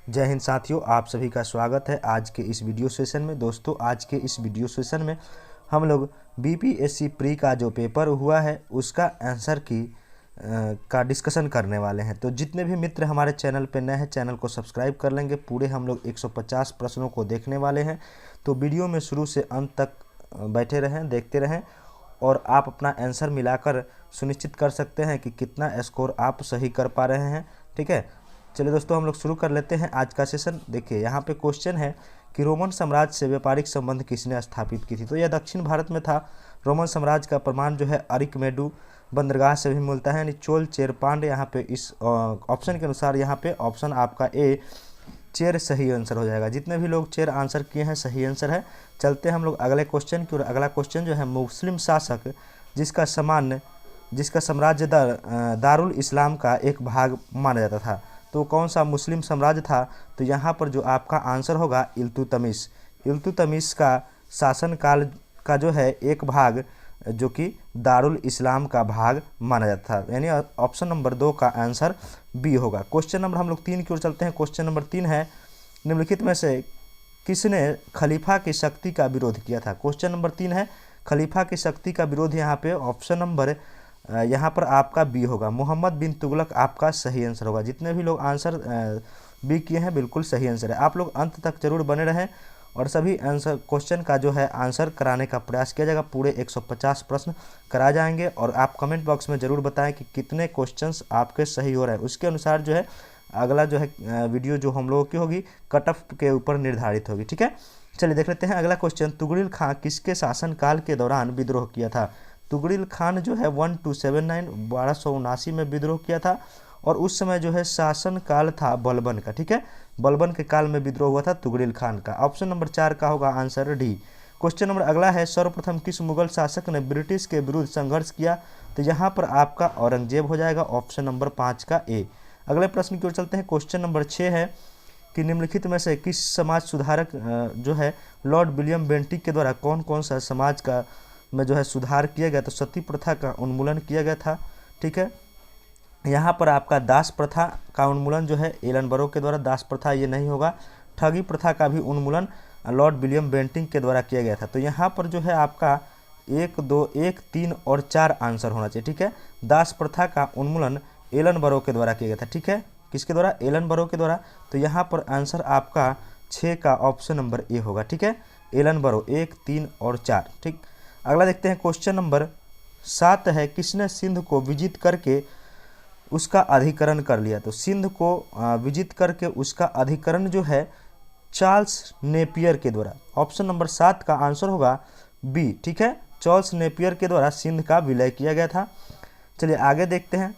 जय हिंद साथियों, आप सभी का स्वागत है आज के इस वीडियो सेशन में। दोस्तों, आज के इस वीडियो सेशन में हम लोग बीपीएससी प्री का जो पेपर हुआ है उसका आंसर की का डिस्कशन करने वाले हैं। तो जितने भी मित्र हमारे चैनल पे नए हैं, चैनल को सब्सक्राइब कर लेंगे। पूरे हम लोग 150 प्रश्नों को देखने वाले हैं। तो वीडियो में शुरू से अंत तक बैठे रहें, देखते रहें और आप अपना आंसर मिलाकर सुनिश्चित कर सकते हैं कि कितना स्कोर आप सही कर पा रहे हैं। ठीक है, चलिए दोस्तों हम लोग शुरू कर लेते हैं आज का सेशन। देखिए यहाँ पे क्वेश्चन है कि रोमन साम्राज्य से व्यापारिक संबंध किसने स्थापित की थी। तो यह दक्षिण भारत में था। रोमन साम्राज्य का प्रमाण जो है अरिकमेडु बंदरगाह से भी मिलता है, यानी चोल चेर पांड। यहाँ पे इस ऑप्शन के अनुसार यहाँ पे ऑप्शन आपका ए चेर सही आंसर हो जाएगा। जितने भी लोग चेर आंसर किए हैं सही आंसर है। चलते हैं हम लोग अगले क्वेश्चन की ओर। अगला क्वेश्चन जो है, मुस्लिम शासक जिसका साम्राज्य दारुल इस्लाम का एक भाग माना जाता था, तो कौन सा मुस्लिम साम्राज्य था। तो यहाँ पर जो आपका आंसर होगा इल्तुतमिश। इल्तुतमिश का शासनकाल का जो है एक भाग जो कि दारुल इस्लाम का भाग माना जाता था, यानी ऑप्शन नंबर 2 का आंसर बी होगा। क्वेश्चन नंबर हम लोग 3 की ओर चलते हैं। क्वेश्चन नंबर 3 है, निम्नलिखित में से किसने खलीफा की शक्ति का विरोध किया था। क्वेश्चन नंबर 3 है, खलीफा की शक्ति का विरोध। यहाँ पे ऑप्शन नंबर यहाँ पर आपका बी होगा, मोहम्मद बिन तुगलक आपका सही आंसर होगा। जितने भी लोग आंसर बी किए हैं बिल्कुल सही आंसर है। आप लोग अंत तक जरूर बने रहें और सभी आंसर क्वेश्चन का जो है आंसर कराने का प्रयास किया जाएगा। पूरे 150 प्रश्न कराए जाएंगे और आप कमेंट बॉक्स में ज़रूर बताएं कि कितने क्वेश्चंस आपके सही हो रहे हैं। उसके अनुसार जो है अगला जो है वीडियो जो हम लोगों की होगी कट ऑफ के ऊपर निर्धारित होगी। ठीक है, चलिए देख लेते हैं अगला क्वेश्चन। तुगरिल खां किसके शासनकाल के दौरान विद्रोह किया था। तुगरिल खान जो है 1279 में विद्रोह किया था और उस समय जो है शासन काल था बलबन का। ठीक है, बलबन के काल में विद्रोह हुआ था तुगरिल खान का। ऑप्शन नंबर 4 का होगा आंसर डी। क्वेश्चन नंबर अगला है, सर्वप्रथम किस मुगल शासक ने ब्रिटिश के विरुद्ध संघर्ष किया। तो यहाँ पर आपका औरंगजेब हो जाएगा, ऑप्शन नंबर 5 का ए। अगले प्रश्न की ओर चलते हैं। क्वेश्चन नंबर 6 है कि निम्नलिखित में से किस समाज सुधारक जो है लॉर्ड विलियम बेंटिक के द्वारा कौन कौन सा समाज का में जो है सुधार किया गया। तो सती प्रथा का उन्मूलन किया गया था। ठीक है, यहाँ पर आपका दास प्रथा का उन्मूलन जो है एलनबरो के द्वारा, दास प्रथा ये नहीं होगा। ठगी प्रथा का भी उन्मूलन लॉर्ड विलियम बेंटिक के द्वारा किया गया था। तो यहाँ पर जो है आपका 1, 2, 1, 3 और 4 आंसर होना चाहिए। ठीक है, दास प्रथा का उन्मूलन एलनबरो के द्वारा किया गया था। ठीक है, किसके द्वारा, एलनबरो के द्वारा। तो यहाँ पर आंसर आपका 6 का ऑप्शन नंबर ए होगा। ठीक है, एलनबरो 1, 3 और 4। ठीक, अगला देखते हैं। क्वेश्चन नंबर 7 है, किसने सिंध को विजित करके उसका अधिकरण कर लिया। तो सिंध को विजित करके उसका अधिकरण जो है चार्ल्स नेपियर के द्वारा। ऑप्शन नंबर 7 का आंसर होगा बी। ठीक है, चार्ल्स नेपियर के द्वारा सिंध का विलय किया गया था। चलिए आगे देखते हैं।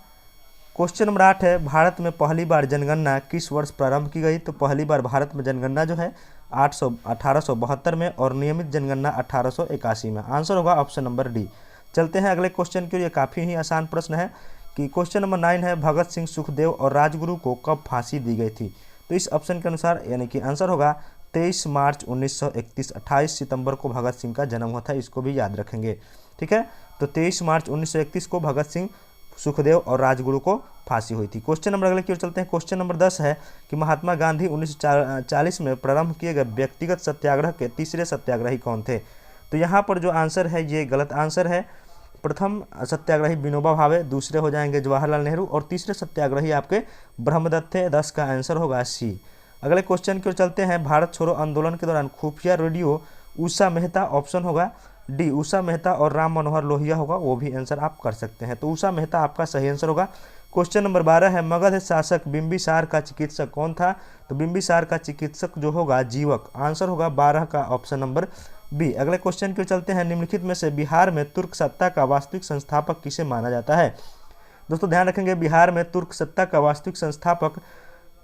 क्वेश्चन नंबर 8 है, भारत में पहली बार जनगणना किस वर्ष प्रारंभ की गई। तो पहली बार भारत में जनगणना जो है 1872 में और नियमित जनगणना 1881 में। आंसर होगा ऑप्शन नंबर डी। चलते हैं अगले क्वेश्चन के लिए। काफ़ी ही आसान प्रश्न है कि क्वेश्चन नंबर 9 है, भगत सिंह, सुखदेव और राजगुरु को कब फांसी दी गई थी। तो इस ऑप्शन के अनुसार यानी कि आंसर होगा 23 मार्च 1931। 28 सितंबर को भगत सिंह का जन्म हुआ था, इसको भी याद रखेंगे। ठीक है, तो 23 मार्च 1931 को भगत सिंह, सुखदेव और राजगुरु को फांसी हुई थी। क्वेश्चन नंबर अगले की ओर चलते हैं। क्वेश्चन नंबर 10 है कि महात्मा गांधी 1940 में प्रारंभ किए गए व्यक्तिगत सत्याग्रह के तीसरे सत्याग्रही कौन थे। तो यहाँ पर जो आंसर है ये गलत आंसर है। प्रथम सत्याग्रही विनोबा भावे, दूसरे हो जाएंगे जवाहरलाल नेहरू और तीसरे सत्याग्रही आपके ब्रह्मदत्त थे। 10 का आंसर होगा सी। अगले क्वेश्चन की ओर चलते हैं। भारत छोड़ो आंदोलन के दौरान खुफिया रेडियो उषा मेहता, ऑप्शन होगा डी। उषा मेहता और राम मनोहर लोहिया होगा, वो भी आंसर आप कर सकते हैं। तो उषा मेहता आपका सही आंसर होगा। क्वेश्चन नंबर 12 है, मगध शासक बिंबिसार का चिकित्सक कौन था। तो बिंबिसार का चिकित्सक जो होगा जीवक। आंसर होगा 12 का ऑप्शन नंबर बी। अगले क्वेश्चन की ओर चलते हैं। निम्नलिखित में से बिहार में तुर्क सत्ता का वास्तविक संस्थापक किसे माना जाता है। दोस्तों ध्यान रखेंगे, बिहार में तुर्क सत्ता का वास्तविक संस्थापक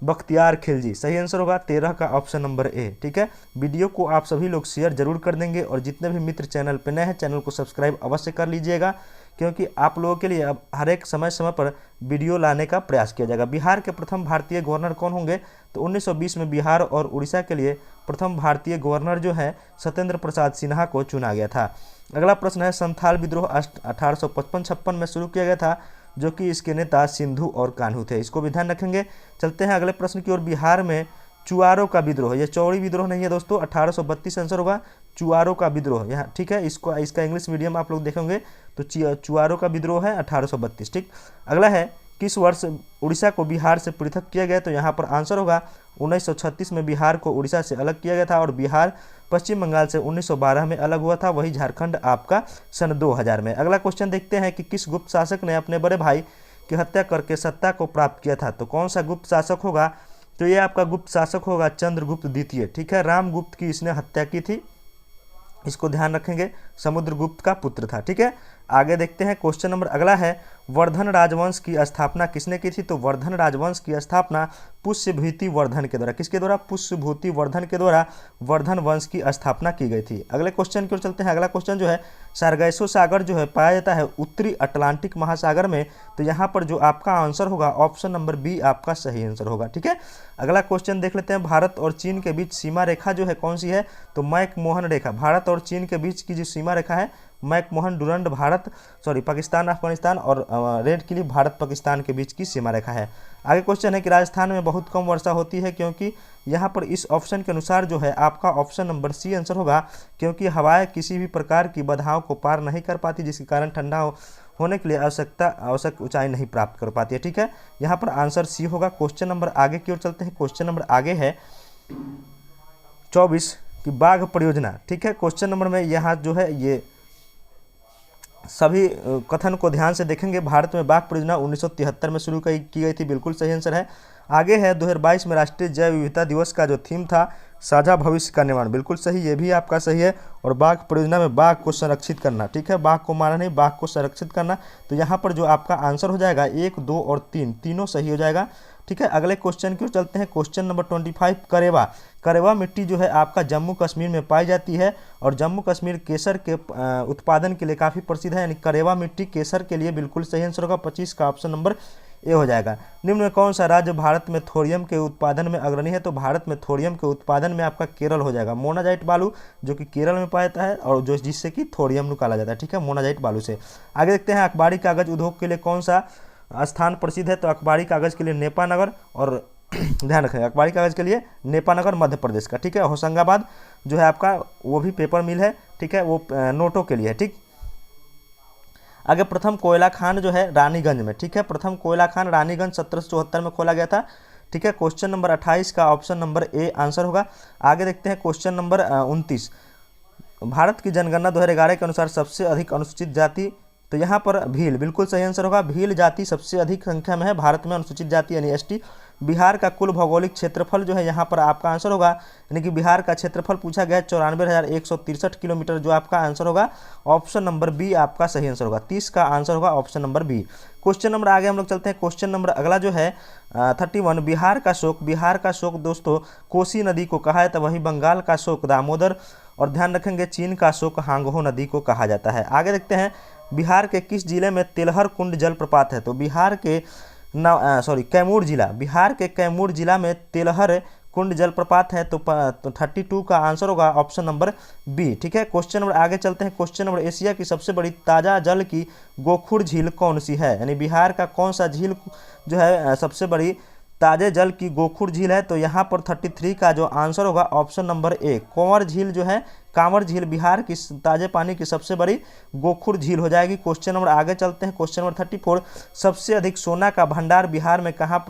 बख्तियार खिलजी। सही आंसर होगा 13 का ऑप्शन नंबर ए। ठीक है, वीडियो को आप सभी लोग शेयर जरूर कर देंगे और जितने भी मित्र चैनल पर नए हैं चैनल को सब्सक्राइब अवश्य कर लीजिएगा, क्योंकि आप लोगों के लिए अब हर एक समय समय पर वीडियो लाने का प्रयास किया जाएगा। बिहार के प्रथम भारतीय गवर्नर कौन होंगे। तो 1920 में बिहार और उड़ीसा के लिए प्रथम भारतीय गवर्नर जो है सत्येंद्र प्रसाद सिन्हा को चुना गया था। अगला प्रश्न है, संथाल विद्रोह 1855-56 में शुरू किया गया था, जो कि इसके नेता सिंधु और कान्हू थे। इसको भी ध्यान रखेंगे। चलते हैं अगले प्रश्न की ओर। बिहार में चुआरों का विद्रोह, ये चौड़ी विद्रोह नहीं है दोस्तों, 1832 आंसर होगा चुआरों का विद्रोह यहाँ, ठीक है। इसको इसका इंग्लिश मीडियम आप लोग देखेंगे तो चुआरों का विद्रोह है 1832, ठीक। अगला है किस वर्ष उड़ीसा को बिहार से पृथक किया गया, तो यहाँ पर आंसर होगा 1936 में बिहार को उड़ीसा से अलग किया गया था, और बिहार पश्चिम बंगाल से 1912 में अलग हुआ था, वही झारखंड आपका सन 2000 में। अगला क्वेश्चन देखते हैं कि किस गुप्त शासक ने अपने बड़े भाई की हत्या करके सत्ता को प्राप्त किया था, तो कौन सा गुप्त शासक होगा, तो ये आपका गुप्त शासक होगा चंद्रगुप्त द्वितीय, ठीक है। रामगुप्त की इसने हत्या की थी, इसको ध्यान रखेंगे, समुद्रगुप्त का पुत्र था, ठीक है। आगे देखते हैं क्वेश्चन नंबर अगला है, वर्धन राजवंश की स्थापना किसने की थी, तो वर्धन राजवंश की स्थापना पुष्यभूति वर्धन के द्वारा, किसके द्वारा, पुष्यभूति वर्धन के द्वारा वर्धन वंश की स्थापना की गई थी। अगले क्वेश्चन की ओर चलते हैं। अगला क्वेश्चन जो है, सार्गैसो सागर जो है पाया जाता है उत्तरी अटलांटिक महासागर में, तो यहाँ पर जो आपका आंसर होगा ऑप्शन नंबर बी आपका सही आंसर होगा, ठीक है। अगला क्वेश्चन देख लेते हैं, भारत और चीन के बीच सीमा रेखा जो है कौन सी है, तो मैकमोहन रेखा, भारत और चीन के बीच की जो सीमा रेखा है मैकमोहन डुरंड पाकिस्तान अफगानिस्तान और रेड क्लिफ भारत पाकिस्तान के बीच की सीमा रेखा है। आगे क्वेश्चन है कि राजस्थान में बहुत कम वर्षा होती है क्योंकि, यहाँ पर इस ऑप्शन के अनुसार जो है आपका ऑप्शन नंबर सी आंसर होगा, क्योंकि हवाएं किसी भी प्रकार की बाधाओं को पार नहीं कर पाती, जिसके कारण ठंडा होने के लिए आवश्यक ऊंचाई नहीं प्राप्त कर पाती है, ठीक है। यहाँ पर आंसर सी होगा। क्वेश्चन नंबर आगे की ओर चलते हैं। क्वेश्चन नंबर आगे है 24 की बाघ परियोजना, ठीक है। क्वेश्चन नंबर में यहाँ जो है ये सभी कथन को ध्यान से देखेंगे। भारत में बाघ परियोजना 1973 में शुरू की गई थी, बिल्कुल सही आंसर है। आगे है 2022 में राष्ट्रीय जैव विविधता दिवस का जो थीम था साझा भविष्य का निर्माण, बिल्कुल सही, ये भी आपका सही है। और बाघ परियोजना में बाघ को संरक्षित करना, ठीक है, बाघ को मारना नहीं, बाघ को संरक्षित करना, तो यहाँ पर जो आपका आंसर हो जाएगा 1, 2 और 3 तीनों सही हो जाएगा, ठीक है। अगले क्वेश्चन की ओर चलते हैं। क्वेश्चन नंबर 25, करेवा मिट्टी जो है आपका जम्मू कश्मीर में पाई जाती है, और जम्मू कश्मीर केसर के उत्पादन के लिए काफ़ी प्रसिद्ध है, यानी करेवा मिट्टी केसर के लिए बिल्कुल सही आंसर होगा। 25 का ऑप्शन नंबर ए हो जाएगा। निम्न में कौन सा राज्य भारत में थोरियम के उत्पादन में अग्रणी है, तो भारत में थोरियम के उत्पादन में आपका केरल हो जाएगा। मोनाजाइट बालू जो कि केरल में पाया जाता है, और जो जिससे कि थोरियम निकाला जाता है, ठीक है, मोनाजाइट बालू से। आगे देखते हैं, अखबारी कागज उद्योग के लिए कौन सा स्थान प्रसिद्ध है, तो अखबारी कागज के लिए नेपानगर, और ध्यान रखें अखबारी कागज के लिए नेपानगर मध्य प्रदेश का, ठीक है। होशंगाबाद जो है आपका वो भी पेपर मिल है, ठीक है, वो नोटों के लिए है, ठीक। आगे प्रथम कोयला खान जो है रानीगंज में, ठीक है, प्रथम कोयला खान रानीगंज 1774 में खोला गया था, ठीक है। क्वेश्चन नंबर 28 का ऑप्शन नंबर ए आंसर होगा। आगे देखते हैं क्वेश्चन नंबर 29, भारत की जनगणना 2011 के अनुसार सबसे अधिक अनुसूचित जाति, तो यहाँ पर भील, बिल्कुल सही आंसर होगा। भील जाति सबसे अधिक संख्या में है भारत में, अनुसूचित जाति यानी एसटी। बिहार का कुल भौगोलिक क्षेत्रफल जो है यहाँ पर आपका आंसर होगा, यानी कि बिहार का क्षेत्रफल पूछा गया है 94,163 किलोमीटर, जो आपका आंसर होगा ऑप्शन नंबर बी आपका सही आंसर होगा। 30 का आंसर होगा option number B. Question number आगे हम लोग चलते हैं। क्वेश्चन नंबर अगला जो है 31, बिहार का शोक दोस्तों कोसी नदी को कहा जाता है, वही बंगाल का शोक दामोदर, और ध्यान रखेंगे चीन का शोक हांगहो नदी को कहा जाता है। आगे देखते हैं, बिहार के किस जिले में तेलहर कुंड जलप्रपात है, तो बिहार के कैमूर जिला, बिहार के कैमूर जिला में तेलहर कुंड जलप्रपात है, तो 32 का आंसर होगा ऑप्शन नंबर बी, ठीक है। क्वेश्चन नंबर आगे चलते हैं। क्वेश्चन नंबर, एशिया की सबसे बड़ी ताज़ा जल की गोखुर झील कौन सी है, यानी बिहार का कौन सा झील जो है सबसे बड़ी ताजे जल की गोखुर झील है, तो यहाँ पर 33 का जो आंसर होगा ऑप्शन नंबर ए कंवर झील जो है, कांवर झील बिहार की ताजे पानी की सबसे बड़ी गोखुर झील हो जाएगी। क्वेश्चन नंबर आगे चलते हैं। क्वेश्चन नंबर 34, सबसे अधिक सोना का भंडार बिहार में कहाँ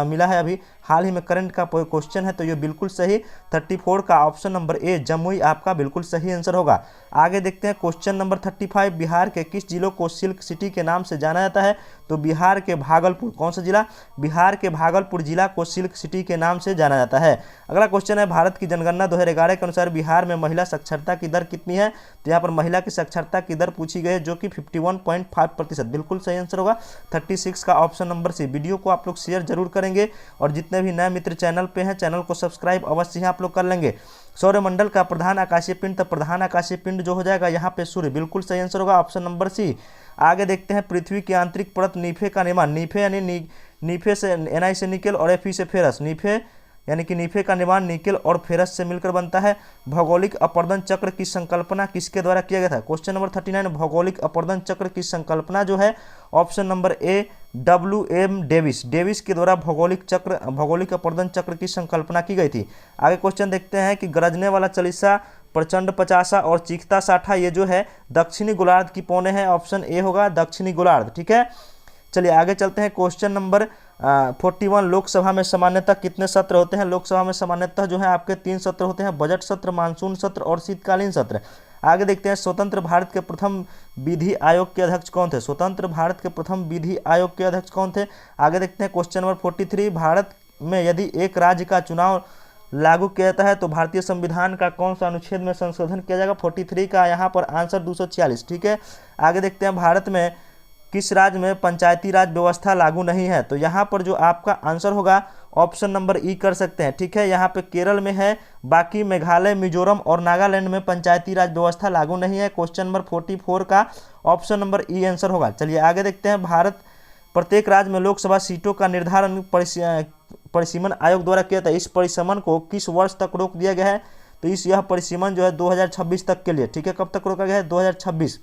मिला है, अभी हाल ही में करंट का क्वेश्चन है, तो ये बिल्कुल सही 34 का ऑप्शन नंबर ए जमुई आपका बिल्कुल सही आंसर होगा। आगे देखते हैं क्वेश्चन नंबर 35, बिहार के किस जिलों को सिल्क सिटी के नाम से जाना जाता है, तो बिहार के भागलपुर, कौन सा जिला, बिहार के भागलपुर जिला को सिल्क सिटी के नाम से जाना जाता है। अगला क्वेश्चन है, भारत की जनगणना 2011 के अनुसार बिहार में महिला साक्षरता की दर कितनी है, तो यहाँ पर महिला की साक्षरता की दर पूछी गई है, जो कि 51.5%, बिल्कुल सही आंसर होगा 36 का ऑप्शन नंबर सी। वीडियो को आप लोग शेयर जरूर करेंगे, और जितने भी नए मित्र चैनल पे हैं चैनल को सब्सक्राइब अवश्य ही आप लोग कर लेंगे। सौरमंडल का प्रधान आकाशीय पिंड, तो प्रधान आकाशीय पिंड जो हो जाएगा यहाँ पे सूर्य, बिल्कुल सही आंसर होगा ऑप्शन नंबर सी। आगे देखते हैं, पृथ्वी की आंतरिक परत नीफे का निर्माण, नीफे यानी नीफे से Ni से निकेल और Fe से फेरस, नीफे यानी कि नीफे का निर्माण निकेल और फेरस से मिलकर बनता है। भौगोलिक अपर्दन चक्र की संकल्पना किसके द्वारा किया गया था, क्वेश्चन नंबर 39, भौगोलिक अपर्दन चक्र की संकल्पना जो है option number A WM Davis के द्वारा भौगोलिक अपर्दन चक्र की संकल्पना की गई थी। आगे क्वेश्चन देखते हैं कि गरजने वाला चलीसा, प्रचंड पचासा और चीखता साठा ये जो है दक्षिणी गोलार्ध की पौने हैं। ऑप्शन ए होगा दक्षिणी गोलार्ध। ठीक है, चलिए आगे चलते हैं। क्वेश्चन नंबर 41, लोकसभा में सामान्यतः कितने सत्र होते हैं? लोकसभा में सामान्यतः जो है आपके 3 सत्र होते हैं, बजट सत्र, मानसून सत्र और शीतकालीन सत्र। आगे देखते हैं, स्वतंत्र भारत के प्रथम विधि आयोग के अध्यक्ष कौन थे? स्वतंत्र भारत के प्रथम विधि आयोग के अध्यक्ष कौन थे? आगे देखते हैं क्वेश्चन नंबर 43, भारत में यदि एक राज्य का चुनाव लागू किया जाता है तो भारतीय संविधान का कौन सा अनुच्छेद में संशोधन किया जाएगा? 43 का यहाँ पर आंसर 246। ठीक है, आगे देखते हैं, भारत में किस राज्य में पंचायती राज व्यवस्था लागू नहीं है? तो यहाँ पर जो आपका आंसर होगा ऑप्शन नंबर ई कर सकते हैं। ठीक है, यहाँ पे केरल में है, बाकी मेघालय, मिजोरम और नागालैंड में पंचायती राज व्यवस्था लागू नहीं है। क्वेश्चन नंबर 44 का ऑप्शन नंबर ई आंसर होगा। चलिए आगे देखते हैं, भारत प्रत्येक राज्य में लोकसभा सीटों का निर्धारण परिसीमन आयोग द्वारा किया था। इस परिसीमन को किस वर्ष तक रोक दिया गया है? तो यह परिसीमन जो है 2026 तक के लिए। ठीक है, कब तक रोका गया है? 2026।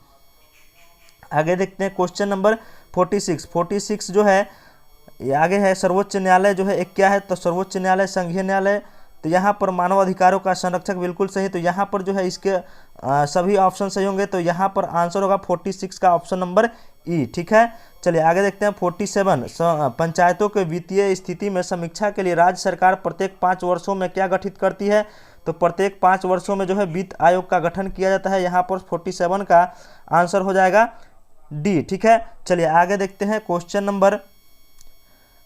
आगे देखते हैं क्वेश्चन नंबर 46 जो है ये आगे है, सर्वोच्च न्यायालय जो है एक क्या है? तो सर्वोच्च न्यायालय संघीय न्यायालय। तो यहाँ पर मानव अधिकारों का संरक्षक, बिल्कुल सही। तो यहाँ पर जो है इसके सभी ऑप्शन सही होंगे, तो यहाँ पर आंसर होगा 46 का ऑप्शन नंबर ई। ठीक है, चलिए आगे देखते हैं 47, पंचायतों के वित्तीय स्थिति में समीक्षा के लिए राज्य सरकार प्रत्येक 5 वर्षों में क्या गठित करती है? तो प्रत्येक 5 वर्षों में जो है वित्त आयोग का गठन किया जाता है। यहाँ पर 47 का आंसर हो जाएगा डी। ठीक है, चलिए आगे देखते हैं क्वेश्चन नंबर,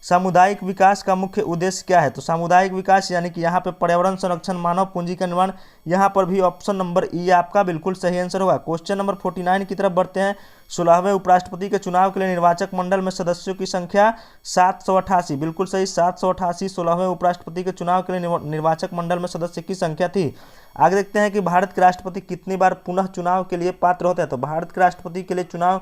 सामुदायिक विकास का मुख्य उद्देश्य क्या है? तो सामुदायिक विकास यानी कि यहाँ पे पर्यावरण संरक्षण, मानव पूंजी का निर्माण, यहाँ पर भी ऑप्शन नंबर ई आपका बिल्कुल सही आंसर होगा। क्वेश्चन नंबर 49 की तरफ बढ़ते हैं। 16वें उपराष्ट्रपति के चुनाव के लिए निर्वाचक मंडल में सदस्यों की संख्या 788, बिल्कुल सही, 788 16वें उपराष्ट्रपति के चुनाव के लिए निर्वाचक मंडल में सदस्य की संख्या थी। आगे देखते हैं कि भारत के राष्ट्रपति कितनी बार पुनः चुनाव के लिए पात्र होते हैं? तो भारत के राष्ट्रपति के लिए चुनाव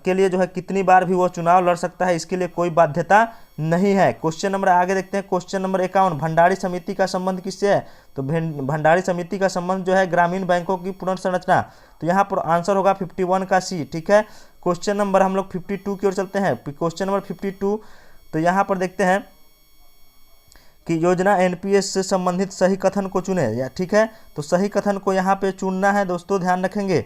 के लिए जो है कितनी बार भी वो चुनाव लड़ सकता है, इसके लिए कोई बाध्यता नहीं है। क्वेश्चन नंबर आगे देखते हैं, क्वेश्चन नंबर 51, भंडारी समिति का संबंध किससे है? तो भंडारी समिति का संबंध जो है ग्रामीण बैंकों की पुनर्संरचना। तो यहाँ पर आंसर होगा 51 का सी। ठीक है, क्वेश्चन नंबर हम लोग 52 की ओर चलते हैं। क्वेश्चन नंबर 52, तो यहाँ पर देखते हैं कि योजना एनपीएस से संबंधित सही कथन को चुने। या ठीक है, तो सही कथन को यहाँ पे चुनना है दोस्तों, ध्यान रखेंगे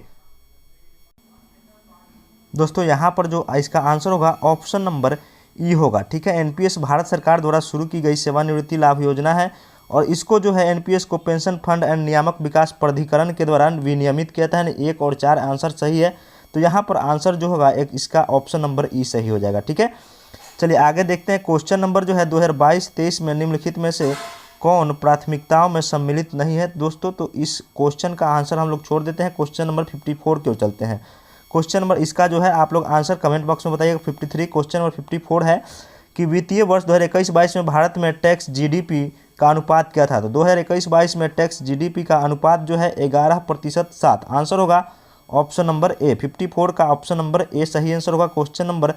दोस्तों। यहाँ पर जो इसका आंसर होगा ऑप्शन नंबर ई होगा। ठीक है, एनपीएस भारत सरकार द्वारा शुरू की गई सेवानिवृत्ति लाभ योजना है और इसको जो है एनपीएस को पेंशन फंड एंड नियामक विकास प्राधिकरण के द्वारा विनियमित किया था। 1 और 4 आंसर सही है, तो यहाँ पर आंसर जो होगा एक इसका ऑप्शन नंबर ई सही हो जाएगा। ठीक है, चलिए आगे देखते हैं। क्वेश्चन नंबर जो है 2022-23 में निम्नलिखित में से कौन प्राथमिकताओं में सम्मिलित नहीं है दोस्तों? तो इस क्वेश्चन का आंसर हम लोग छोड़ देते हैं। क्वेश्चन नंबर 54 की ओर चलते हैं। क्वेश्चन नंबर इसका जो है आप लोग आंसर कमेंट बॉक्स में बताइएगा। 53 क्वेश्चन नंबर 54 है कि वित्तीय वर्ष 2021-22 में भारत में टैक्स जीडीपी का अनुपात क्या था? तो 2021-22 में टैक्स जीडीपी का अनुपात जो है 11% 7। आंसर होगा ऑप्शन नंबर ए। 54 का ऑप्शन नंबर ए सही आंसर होगा। क्वेश्चन नंबर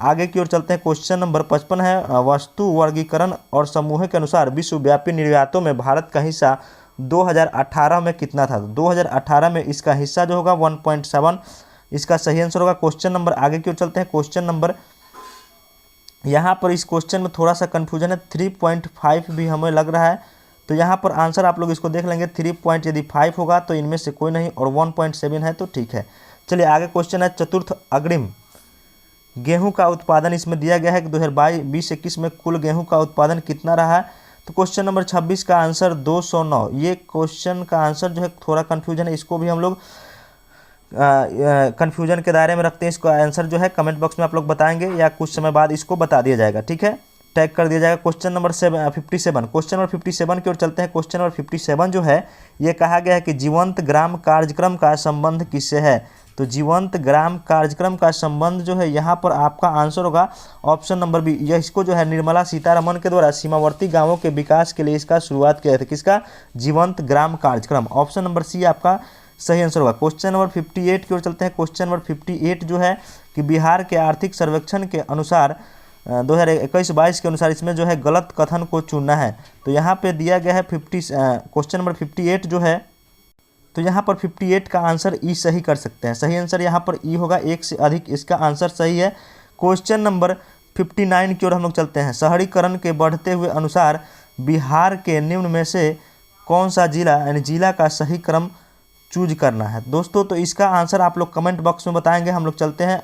आगे की ओर चलते हैं। क्वेश्चन नंबर 55 है, वस्तु वर्गीकरण और समूह के अनुसार विश्वव्यापी निर्यातों में भारत का हिस्सा 2018 में कितना था? 2018 में इसका हिस्सा जो होगा 1.7, इसका सही आंसर होगा। क्वेश्चन नंबर आगे की ओर चलते हैं। क्वेश्चन नंबर यहाँ पर इस क्वेश्चन में थोड़ा सा कंफ्यूजन है, 3.5 भी हमें लग रहा है, तो यहाँ पर आंसर आप लोग इसको देख लेंगे। 3 यदि 5 होगा तो इनमें से कोई नहीं और 1.7 है तो ठीक है। चलिए आगे क्वेश्चन है, चतुर्थ अग्रिम गेहूं का उत्पादन इसमें दिया गया है कि 2022-21 में कुल गेहूं का उत्पादन कितना रहा है? तो क्वेश्चन नंबर 26 का आंसर 209। ये क्वेश्चन का आंसर जो है थोड़ा कन्फ्यूजन है, इसको भी हम लोग कन्फ्यूजन के दायरे में रखते हैं। इसको आंसर जो है कमेंट बॉक्स में आप लोग बताएंगे या कुछ समय बाद इसको बता दिया जाएगा। ठीक है, टैग कर दिया जाएगा। क्वेश्चन नंबर 57, क्वेश्चन नंबर 57 की ओर चलते हैं। क्वेश्चन नंबर 57 जो है ये कहा गया है कि जीवंत ग्राम कार्यक्रम का संबंध किससे है? तो जीवंत ग्राम कार्यक्रम का संबंध जो है यहाँ पर आपका आंसर होगा ऑप्शन नंबर बी। यह इसको जो है निर्मला सीतारमण के द्वारा सीमावर्ती गांवों के विकास के लिए इसका शुरुआत किया था। किसका? जीवंत ग्राम कार्यक्रम। ऑप्शन नंबर सी आपका सही आंसर होगा। क्वेश्चन नंबर 58 की ओर चलते हैं। क्वेश्चन नंबर 58 जो है कि बिहार के आर्थिक सर्वेक्षण के अनुसार 2021-22 के अनुसार इसमें जो है गलत कथन को चुनना है। तो यहाँ पे दिया गया है क्वेश्चन नंबर 58 जो है, तो यहाँ पर 58 का आंसर ई सही कर सकते हैं। सही आंसर यहाँ पर ई होगा, 1 से अधिक इसका आंसर सही है। क्वेश्चन नंबर 59 की ओर हम लोग चलते हैं। शहरीकरण के बढ़ते हुए अनुसार बिहार के निम्न में से कौन सा जिला यानी जिला का सही क्रम चूज करना है दोस्तों। तो इसका आंसर आप लोग कमेंट बॉक्स में बताएंगे। हम लोग चलते हैं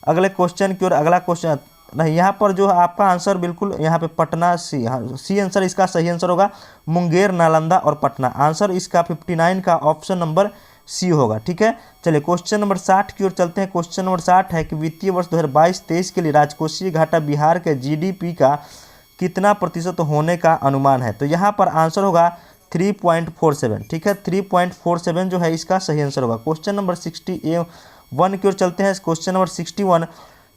अगले क्वेश्चन की ओर। अगला क्वेश्चन नहीं, यहाँ पर जो आपका आंसर बिल्कुल यहाँ पे पटना सी, हाँ सी आंसर इसका सही आंसर होगा। मुंगेर, नालंदा और पटना, आंसर इसका 59 का ऑप्शन नंबर सी होगा। ठीक है, चलिए क्वेश्चन नंबर 60 की ओर चलते हैं। क्वेश्चन नंबर 60 है कि वित्तीय वर्ष 2022-23 के लिए राजकोषीय घाटा बिहार के जीडीपी का कितना प्रतिशत होने का अनुमान है। तो यहाँ पर आंसर होगा 3.47। ठीक है, 3.47 जो है इसका सही आंसर होगा। क्वेश्चन नंबर 61 की ओर चलते हैं। क्वेश्चन नंबर 61,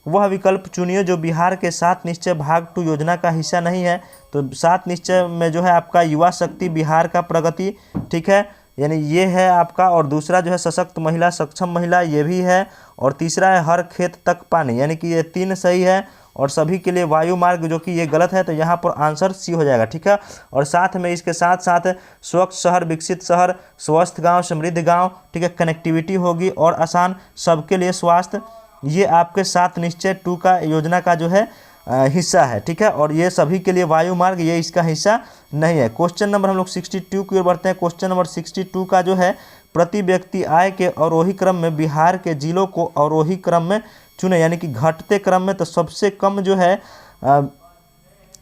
वह विकल्प चुनिए जो बिहार के 7 निश्चय भाग 2 योजना का हिस्सा नहीं है। तो 7 निश्चय में जो है आपका युवा शक्ति, बिहार का प्रगति, ठीक है, यानी ये है आपका। और दूसरा जो है सशक्त महिला, सक्षम महिला, ये भी है। और तीसरा है हर खेत तक पानी, यानी कि ये 3 सही है। और सभी के लिए वायु मार्ग, जो कि ये गलत है, तो यहाँ पर आंसर सी हो जाएगा। ठीक है, और साथ में इसके साथ साथ स्वच्छ शहर, विकसित शहर, स्वस्थ गांव, समृद्ध गांव, ठीक है, कनेक्टिविटी होगी और आसान, सबके लिए स्वास्थ्य, ये आपके 7 निश्चय 2 का योजना का जो है हिस्सा है। ठीक है, और ये सभी के लिए वायु मार्ग, ये इसका हिस्सा नहीं है। क्वेश्चन नंबर हम लोग 62 की ओर बढ़ते हैं। क्वेश्चन नंबर 62 का जो है प्रति व्यक्ति आय के अवरोही क्रम में बिहार के जिलों को अवरोही क्रम में चुने, यानी कि घटते क्रम में। तो सबसे कम जो है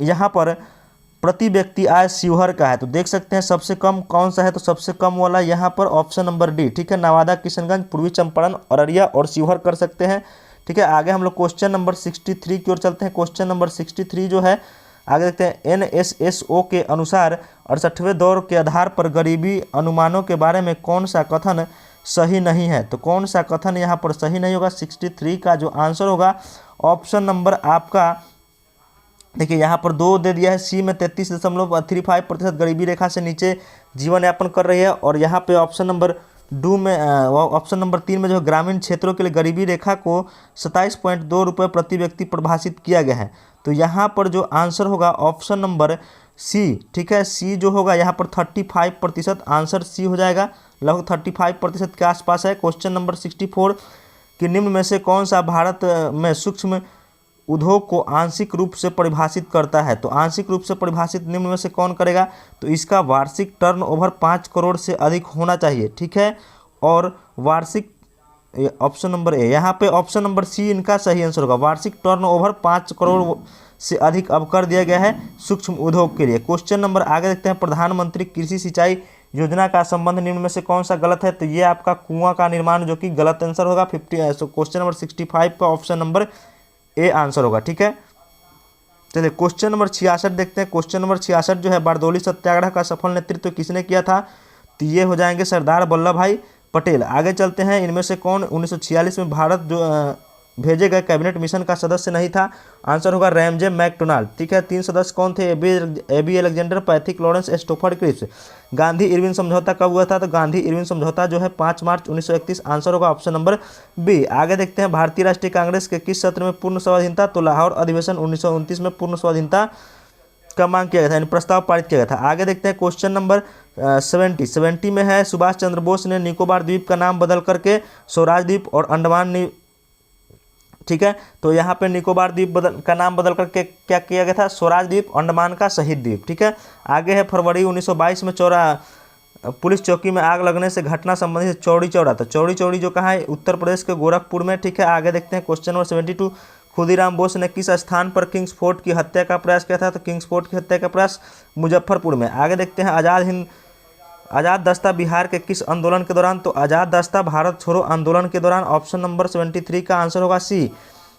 यहाँ पर प्रति व्यक्ति आय शिवहर का है। तो देख सकते हैं सबसे कम कौन सा है, तो सबसे कम वाला यहाँ पर ऑप्शन नंबर डी। ठीक है, नवादा, किशनगंज, पूर्वी चंपारण, अररिया और शिवहर कर सकते हैं। ठीक है, आगे हम लोग क्वेश्चन नंबर 63 की ओर चलते हैं। क्वेश्चन नंबर 63 जो है आगे देखते हैं। NSSO के अनुसार 68वें दौर के आधार पर गरीबी अनुमानों के बारे में कौन सा कथन सही नहीं है। तो कौन सा कथन यहाँ पर सही नहीं होगा। 63 का जो आंसर होगा ऑप्शन नंबर आपका, देखिए यहाँ पर 2 दे दिया है। सी में 33.35% गरीबी रेखा से नीचे जीवन यापन कर रही है। और यहाँ पे ऑप्शन नंबर 2 में ऑप्शन नंबर 3 में जो है ग्रामीण क्षेत्रों के लिए गरीबी रेखा को 27.2 रुपये प्रति व्यक्ति परिभाषित किया गया है। तो यहाँ पर जो आंसर होगा ऑप्शन नंबर सी। ठीक है, सी जो होगा यहाँ पर 35%, आंसर सी हो जाएगा। लगभग 35% के आसपास है। क्वेश्चन नंबर 64 कि निम्न में से कौन सा भारत में सूक्ष्म उद्योग को आंशिक रूप से परिभाषित करता है। तो आंशिक रूप से परिभाषित निम्न में से कौन करेगा। तो इसका वार्षिक टर्नओवर 5 करोड़ से अधिक होना चाहिए। ठीक है, और वार्षिक, ऑप्शन नंबर ए, यहाँ पे ऑप्शन नंबर सी इनका सही आंसर होगा। वार्षिक टर्नओवर 5 करोड़ से अधिक अब कर दिया गया है सूक्ष्म उद्योग के लिए। क्वेश्चन नंबर आगे देखते हैं। प्रधानमंत्री कृषि सिंचाई योजना का संबंध निम्न में से कौन सा गलत है। तो ये आपका कुआं का निर्माण, जो कि गलत आंसर होगा। क्वेश्चन नंबर 65 का ऑप्शन नंबर ए आंसर होगा। ठीक है, चलिए क्वेश्चन नंबर 66 देखते हैं। क्वेश्चन नंबर 66 जो है बारदोली सत्याग्रह का सफल नेतृत्व किसने किया था। तो ये हो जाएंगे सरदार वल्लभ भाई पटेल। आगे चलते हैं। इनमें से कौन 1946 में भारत जो भेजे गए कैबिनेट मिशन का सदस्य नहीं था। आंसर होगा रैमजे मैकडोनाल्ड। ठीक है, 3 सदस्य कौन थे। AB Alexander, Pethick Lawrence, Stafford Cripps. Gandhi Irwin समझौता कब हुआ था। तो गांधी इरविन समझौता जो है 5 मार्च 1931, आंसर होगा ऑप्शन नंबर बी। आगे देखते हैं। भारतीय राष्ट्रीय कांग्रेस के किस सत्र में पूर्ण स्वाधीनता। तो लाहौर अधिवेशन 1929 में पूर्ण स्वाधीनता का मांग किया गया था, यानी प्रस्ताव पारित किया गया था। आगे देखते हैं। क्वेश्चन नंबर 70 में है सुभाष चंद्र बोस ने निकोबार द्वीप का नाम बदल करके स्वराज द्वीप और अंडमान, ठीक है, तो यहाँ पे निकोबार द्वीप का नाम बदल करके क्या किया गया था, स्वराज द्वीप, अंडमान का शहीद द्वीप। ठीक है, आगे है फरवरी 1922 में पुलिस चौकी में आग लगने से घटना संबंधित चौड़ी चौरा। तो चौड़ी चौड़ी जो कहाँ है, उत्तर प्रदेश के गोरखपुर में। ठीक है, आगे देखते हैं। क्वेश्चन नंबर 72 खुदीराम बोस ने किस स्थान पर किंग्स फोर्ट की हत्या का प्रयास किया था। तो किंग्स फोर्ट की हत्या का प्रयास मुजफ्फरपुर में। आगे देखते हैं। आज़ाद दस्ता बिहार के किस आंदोलन के दौरान। तो आज़ाद दस्ता भारत छोड़ो आंदोलन के दौरान, ऑप्शन नंबर 73 का आंसर होगा सी।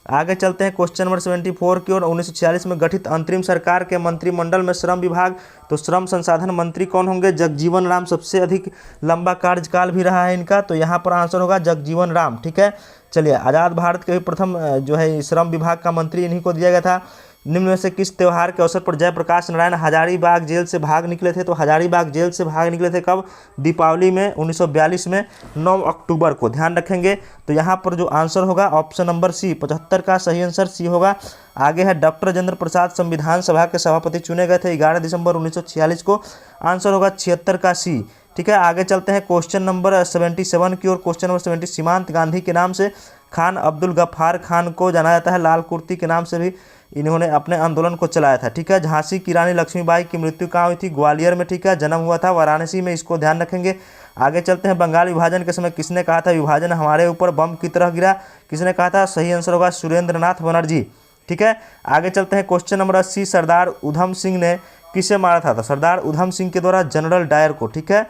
आगे चलते हैं क्वेश्चन नंबर 74 की ओर। 1946 में गठित अंतरिम सरकार के मंत्रिमंडल में श्रम विभाग, तो श्रम संसाधन मंत्री कौन होंगे। जगजीवन राम, सबसे अधिक लंबा कार्यकाल भी रहा है इनका, तो यहाँ पर आंसर होगा जगजीवन राम। ठीक है, चलिए आज़ाद भारत के प्रथम जो है श्रम विभाग का मंत्री इन्हीं को दिया गया था। निम्न में से किस त्यौहार के अवसर पर जयप्रकाश नारायण हजारीबाग जेल से भाग निकले थे। तो हजारीबाग जेल से भाग निकले थे कब, दीपावली में 1942 में 9 अक्टूबर को, ध्यान रखेंगे। तो यहाँ पर जो आंसर होगा ऑप्शन नंबर सी, 75 का सही आंसर सी होगा। आगे है डॉक्टर राजेंद्र प्रसाद संविधान सभा के सभापति चुने गए थे 11 दिसंबर 1946 को, आंसर होगा 76 का सी। ठीक है, आगे चलते हैं क्वेश्चन नंबर 77 की और। क्वेश्चन नंबर 70, सीमांत गांधी के नाम से खान अब्दुल गफ्फार खान को जाना जाता है। लाल कुर्ती के नाम से भी इन्होंने अपने आंदोलन को चलाया था। ठीक है, झांसी की रानी लक्ष्मीबाई की मृत्यु कहाँ हुई थी? ग्वालियर में। ठीक है, जन्म हुआ था वाराणसी में, इसको ध्यान रखेंगे। आगे चलते हैं, बंगाल विभाजन के समय किसने कहा था विभाजन हमारे ऊपर बम की तरह गिरा? किसने कहा था? सही आंसर होगा सुरेंद्र नाथ बनर्जी। ठीक है, आगे चलते हैं क्वेश्चन नंबर 80, सरदार उधम सिंह ने किसे मारा था? तो सरदार उधम सिंह के द्वारा जनरल डायर को। ठीक है,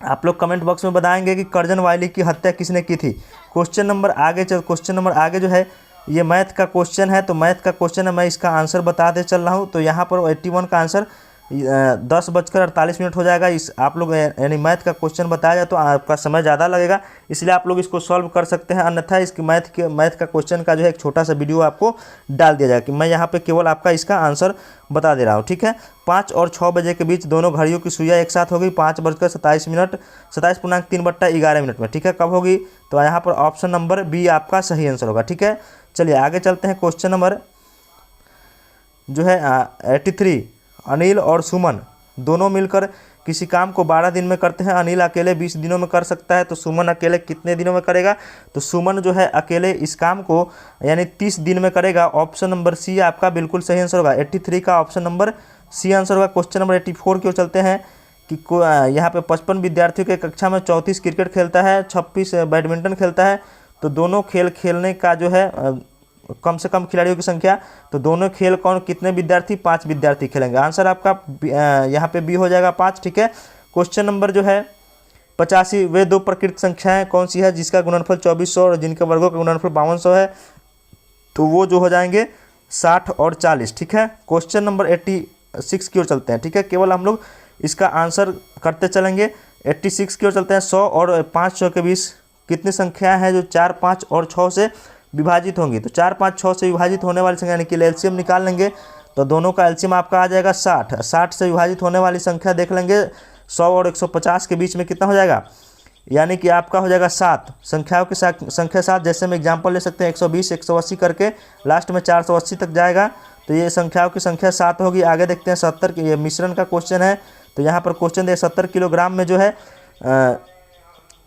आप लोग कमेंट बॉक्स में बताएंगे कि कर्जन वायली की हत्या किसने की थी। क्वेश्चन नंबर आगे जो है ये मैथ का क्वेश्चन है, तो मैथ का क्वेश्चन है, मैं इसका आंसर बताते चल रहा हूँ। तो यहाँ पर 81 का आंसर 10:48 हो जाएगा। इस आप लोग यानी मैथ का क्वेश्चन बताया जाए तो आपका समय ज़्यादा लगेगा, इसलिए आप लोग इसको सॉल्व कर सकते हैं, अन्यथा इसकी मैथ का क्वेश्चन का जो है एक छोटा सा वीडियो आपको डाल दिया जाएगा कि मैं यहाँ पे केवल आपका इसका आंसर बता दे रहा हूँ। ठीक है, 5 और 6 बजे के बीच दोनों घड़ियों की सुइयाँ एक साथ होगी 5:27 27.3/11 में। ठीक है, कब होगी? तो यहाँ पर ऑप्शन नंबर बी आपका सही आंसर होगा। ठीक है, चलिए आगे चलते हैं। क्वेश्चन नंबर जो है 83, अनिल और सुमन दोनों मिलकर किसी काम को 12 दिन में करते हैं। अनिल अकेले 20 दिनों में कर सकता है, तो सुमन अकेले कितने दिनों में करेगा? तो सुमन जो है अकेले इस काम को यानी 30 दिन में करेगा। ऑप्शन नंबर सी आपका बिल्कुल सही आंसर होगा। 83 का ऑप्शन नंबर सी आंसर होगा। क्वेश्चन नंबर 84 की ओर चलते हैं कि यहाँ पे 55 विद्यार्थियों के कक्षा में 34 क्रिकेट खेलता है, 26 बैडमिंटन खेलता है। तो दोनों खेल खेलने का जो है कम से कम खिलाड़ियों की संख्या, तो दोनों खेल कितने विद्यार्थी? 5 विद्यार्थी खेलेंगे। आंसर आपका यहाँ पे बी हो जाएगा 5। ठीक है, क्वेश्चन नंबर जो है 85, वे दो प्रकृत संख्याएं कौन सी है जिसका गुणनफल 2400 और जिनके वर्गों का गुणनफल 5200 है? तो वो जो हो जाएंगे 60 और 40। ठीक है, क्वेश्चन नंबर 86 की ओर चलते हैं। ठीक है, केवल हम लोग इसका आंसर करते चलेंगे। 86 की ओर चलते हैं। 100 और 500 के बीच कितनी संख्या है जो 4, 5 और 6 से विभाजित होंगी? तो 4, 5, 6 से विभाजित होने वाली संख्या यानी कि एलसीएम निकाल लेंगे, तो दोनों का एलसीएम आपका आ जाएगा 60। 60 से विभाजित होने वाली संख्या देख लेंगे 100 और 150 के बीच में कितना हो जाएगा, यानी कि आपका हो जाएगा 7। संख्याओं की संख्या 7, जैसे हम एग्जाम्पल ले सकते हैं 120, 180 करके लास्ट में 480 तक जाएगा, तो ये संख्याओं की संख्या 7 होगी। आगे देखते हैं 70 की, ये मिश्रण का क्वेश्चन है। तो यहाँ पर क्वेश्चन दे 70 किलोग्राम में जो है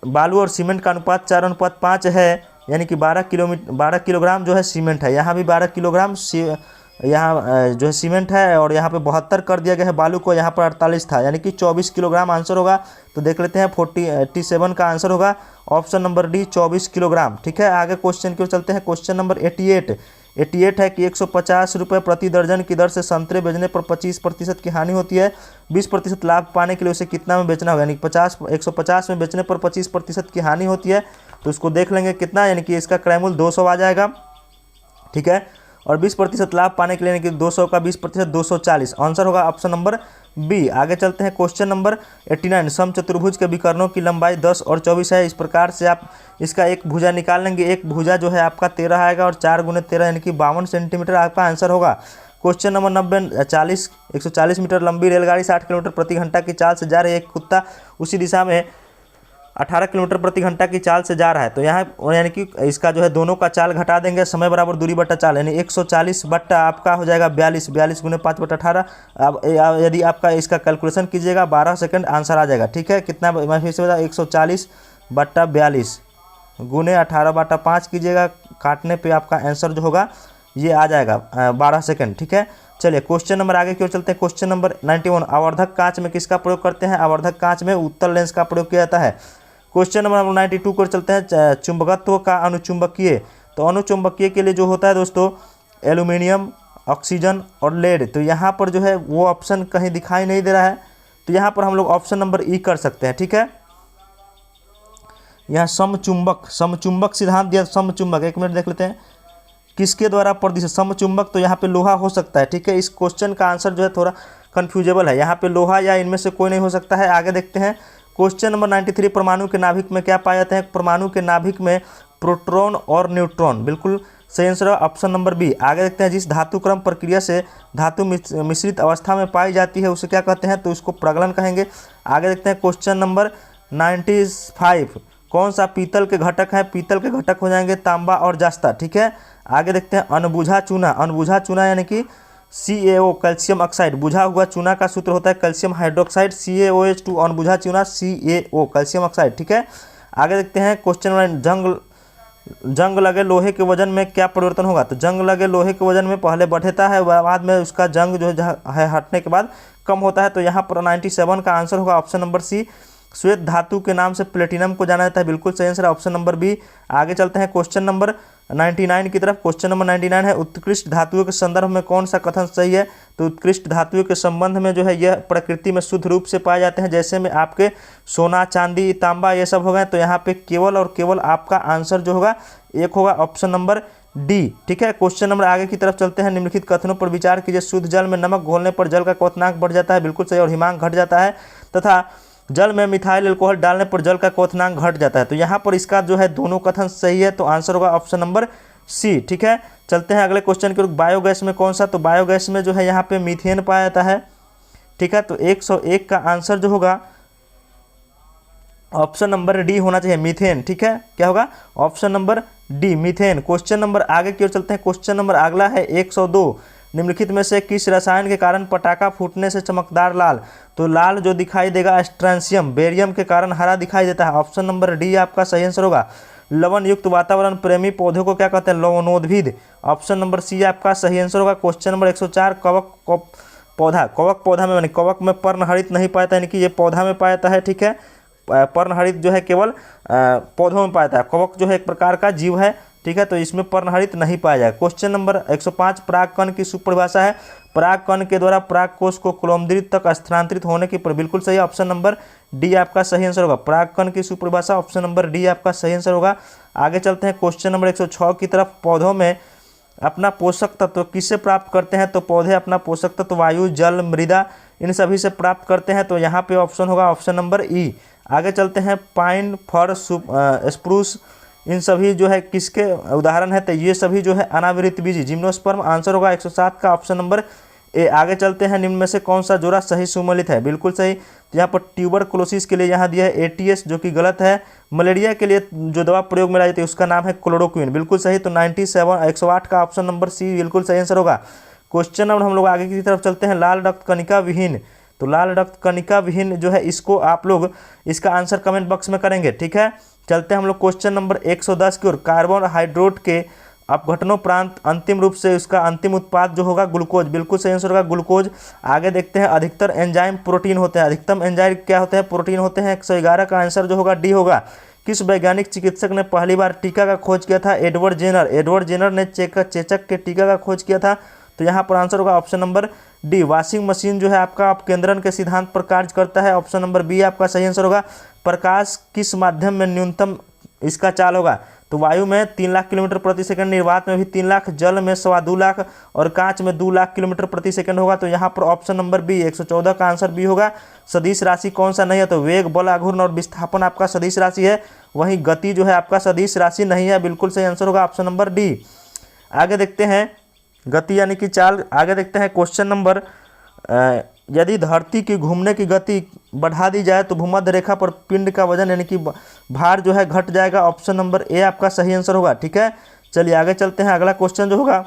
बालू और सीमेंट का अनुपात 4:5 है, यानी कि 12 किलोग्राम जो है सीमेंट है। यहाँ भी 12 किलोग्राम यहाँ जो है सीमेंट है, और यहाँ पे 72 कर दिया गया है बालू को, यहाँ पर 48 था, यानी कि 24 किलोग्राम आंसर होगा। तो देख लेते हैं 87 का आंसर होगा ऑप्शन नंबर डी 24 किलोग्राम। ठीक है, आगे क्वेश्चन की ओर चलते हैं। क्वेश्चन नंबर 88 है कि 150 रुपये प्रति दर्जन की दर से संतरे बेचने पर 25% की हानि होती है। 20% लाभ पाने के लिए उसे कितना में बेचना होगा? यानी 150 में बेचने पर 25% की हानि होती है, तो उसको देख लेंगे कितना, यानी कि इसका क्रयमूल्य 200 आ जाएगा। ठीक है, और 20% लाभ पाने के लिए यानी कि 200 का 20% 240। आंसर होगा ऑप्शन नंबर बी। आगे चलते हैं। क्वेश्चन नंबर 89, समचतुर्भुज के विकर्णों की लंबाई 10 और 24 है। इस प्रकार से आप इसका एक भुजा निकाल लेंगे। एक भुजा जो है आपका 13 आएगा और 4 × 13 यानी कि 52 सेंटीमीटर आपका आंसर होगा। क्वेश्चन नंबर 90, 140 मीटर लंबी रेलगाड़ी 60 किलोमीटर प्रति घंटा की चाल से जा रही है। एक कुत्ता उसी दिशा में 18 किलोमीटर प्रति घंटा की चाल से जा रहा है। तो यहाँ यानी कि इसका जो है दोनों का चाल घटा देंगे, समय बराबर दूरी बट्टा चाल, यानी 140 बट्टा आपका हो जाएगा 42 × 5/18। अब यदि आपका इसका कैलकुलेशन कीजिएगा 12 सेकंड आंसर आ जाएगा। ठीक है, कितना मैं फिर से बता, 140 बट्टा 42 × 18/5 कीजिएगा, काटने पर आपका आंसर जो होगा ये आ जाएगा 12 सेकंड। ठीक है, चलिए क्वेश्चन नंबर आगे की ओर चलते हैं। क्वेश्चन नंबर 91, आवर्धक कांच में किसका प्रयोग करते हैं? आवर्धक कांच में उत्तल लेंस का प्रयोग किया जाता है। क्वेश्चन नंबर 92 को चलते हैं। चुंबकत्व का अनुचुंबकीय, तो अनुचुंबकीय के लिए जो होता है दोस्तों एल्यूमिनियम, ऑक्सीजन और लेड। तो यहाँ पर जो है वो ऑप्शन कहीं दिखाई नहीं दे रहा है, तो यहाँ पर हम लोग ऑप्शन नंबर ई कर सकते हैं। ठीक है, यहाँ समचुंबक सिद्धांत दिया। समचुंबक, एक मिनट देख लेते हैं किसके द्वारा प्रदर्शित समचुंबक, तो यहाँ पे लोहा हो सकता है। ठीक है, इस क्वेश्चन का आंसर जो है थोड़ा कन्फ्यूजेबल है, यहाँ पे लोहा या इनमें से कोई नहीं हो सकता है। आगे देखते हैं क्वेश्चन नंबर 93, परमाणु के नाभिक में क्या पाए जाते हैं? परमाणु के नाभिक में प्रोटॉन और न्यूट्रॉन, बिल्कुल सही आंसर है ऑप्शन नंबर बी। आगे देखते हैं, जिस धातु क्रम प्रक्रिया से धातु मिश्रित अवस्था में पाई जाती है उसे क्या कहते हैं? तो उसको प्रगलन कहेंगे। आगे देखते हैं क्वेश्चन नंबर 95, कौन सा पीतल के घटक है? पीतल के घटक हो जाएंगे तांबा और जस्ता। ठीक है, आगे देखते हैं अनबुझा चूना। अनबुझा चूना यानी कि CaO कैल्शियम ऑक्साइड, बुझा हुआ चूना का सूत्र होता है कैल्शियम हाइड्रोक्साइड, CaOH2 अनबुझा चूना CaO कैल्शियम ऑक्साइड। ठीक है, आगे देखते हैं क्वेश्चन नंबर, जंग लगे लोहे के वजन में क्या परिवर्तन होगा। तो जंग लगे लोहे के वजन में पहले बढ़ता है, बाद में उसका जंग जो है हटने के बाद कम होता है। तो यहाँ पर 97 का आंसर होगा ऑप्शन नंबर सी। श्वेत धातु के नाम से प्लेटिनम को जाना जाता है, बिल्कुल सही आंसर है ऑप्शन नंबर बी। आगे चलते हैं क्वेश्चन नंबर 99 की तरफ। क्वेश्चन नंबर 99 है उत्कृष्ट धातुओं के संदर्भ में कौन सा कथन सही है। तो उत्कृष्ट धातुओं के संबंध में जो है यह प्रकृति में शुद्ध रूप से पाए जाते हैं, जैसे में आपके सोना, चांदी, तांबा ये सब हो गए। तो यहाँ पे केवल और केवल आपका आंसर जो होगा एक होगा ऑप्शन नंबर डी। ठीक है, क्वेश्चन नंबर आगे की तरफ चलते हैं। निम्नलिखित कथनों पर विचार कीजिए। शुद्ध जल में नमक घोलने पर जल का क्वथनांक बढ़ जाता है, बिल्कुल सही, और हिमांक घट जाता है। तथा जल में मिथाइल अल्कोहल डालने पर जल का क्वथनांक घट जाता है। तो यहाँ पर इसका जो है दोनों कथन सही है, तो आंसर होगा ऑप्शन नंबर सी। ठीक है, चलते हैं अगले क्वेश्चन की ओर। बायोगैस में कौन सा। तो बायोगैस में जो है यहाँ पे मीथेन पाया जाता है। ठीक है, तो 101 का आंसर जो होगा ऑप्शन नंबर डी होना चाहिए, मीथेन। ठीक है, क्या होगा option number D, methane. Question number आगे की ओर चलते हैं। क्वेश्चन नंबर अगला है 102। निम्नलिखित में से किस रसायन के कारण पटाखा फूटने से चमकदार लाल। तो लाल जो दिखाई देगा स्ट्रांसियम, बेरियम के कारण हरा दिखाई देता है। ऑप्शन नंबर डी आपका सही आंसर होगा। लवण युक्त वातावरण प्रेमी पौधों को क्या कहते हैं, लवणोद्भिद। ऑप्शन नंबर सी आपका सही आंसर होगा। क्वेश्चन नंबर 104 कवक पौधा, कवक पौधा में यानी कवक में पर्णहरित नहीं पाया जाता, यानी कि ये पौधा में पाया जाता है। ठीक है, पर्णहरित जो है केवल पौधों में पाया जाता है। कवक जो है एक प्रकार का जीव है। ठीक है, तो इसमें पर्णहरित नहीं पाया जाएगा। क्वेश्चन नंबर 105 परागकण की सुपरिभाषा है। परागकण के द्वारा परागकोश को कुलोमद्रित तक स्थानांतरित होने की बिल्कुल सही, ऑप्शन नंबर डी आपका सही आंसर होगा। परागकण की सुपरिभाषा ऑप्शन नंबर डी आपका सही आंसर होगा। आगे चलते हैं क्वेश्चन नंबर 106 की तरफ। पौधों में अपना पोषक तत्व किससे प्राप्त करते हैं। तो पौधे अपना पोषक तत्व वायु, जल, मृदा इन सभी से प्राप्त करते हैं। तो यहाँ पे ऑप्शन होगा ऑप्शन नंबर ई। आगे चलते हैं पाइन, फर, स्प्रूस इन सभी जो है किसके उदाहरण है। तो ये सभी जो है अनावृत बीजी, जिम्नोस्पर्म। आंसर होगा 107 का ऑप्शन नंबर ए। आगे चलते हैं। निम्न में से कौन सा जोड़ा सही सुमेलित है। बिल्कुल सही, यहाँ पर ट्यूबरकुलोसिस के लिए यहाँ दिया है एटीएस, जो कि गलत है। मलेरिया के लिए जो दवा प्रयोग में लाई जाती है उसका नाम है क्लोरोक्विन, बिल्कुल सही। तो 108 का ऑप्शन नंबर सी बिल्कुल सही आंसर होगा। क्वेश्चन नंबर हम लोग आगे की तरफ चलते हैं। लाल रक्त कणिका विहीन। तो लाल रक्त कणिका विहीन जो है इसको आप लोग इसका आंसर कमेंट बॉक्स में करेंगे। ठीक है, चलते हैं हम लोग क्वेश्चन नंबर 110 की ओर। कार्बन हाइड्रेट के अपघटनोपरांत अंतिम रूप से उसका अंतिम उत्पाद जो होगा ग्लूकोज, बिल्कुल सही आंसर होगा ग्लूकोज। आगे देखते हैं। अधिकतर एंजाइम प्रोटीन होते हैं। अधिकतम एंजाइम क्या होते हैं, प्रोटीन होते हैं। 111 का आंसर जो होगा डी होगा। किस वैज्ञानिक चिकित्सक ने पहली बार टीका का खोज किया था। Edward Jenner. एडवर्ड जेनर ने चेचक के टीका का खोज किया था। तो यहाँ पर आंसर होगा option number D. Washing machine जो है आपका अपकेंद्रण के सिद्धांत पर कार्य करता है। ऑप्शन नंबर बी आपका सही आंसर होगा। प्रकाश किस माध्यम में न्यूनतम इसका चाल होगा। तो वायु में 3 लाख किलोमीटर प्रति सेकंड, निर्वात में भी 3 लाख, जल में 2.25 लाख और कांच में 2 लाख किलोमीटर प्रति सेकंड होगा। तो यहाँ पर ऑप्शन नंबर बी 114 का आंसर बी होगा। सदिश राशि कौन सा नहीं है। तो वेग, बल, आघूर्ण और विस्थापन आपका सदिश राशि है, वहीं गति जो है आपका सदिश राशि नहीं है, बिल्कुल सही आंसर होगा ऑप्शन नंबर डी। आगे देखते हैं गति यानी कि चाल। आगे देखते हैं क्वेश्चन नंबर, यदि धरती की घूमने की गति बढ़ा दी जाए तो भूमध्य रेखा पर पिंड का वजन यानी कि भार जो है घट जाएगा। ऑप्शन नंबर ए आपका सही आंसर होगा। ठीक है, चलिए आगे चलते हैं। अगला क्वेश्चन जो होगा,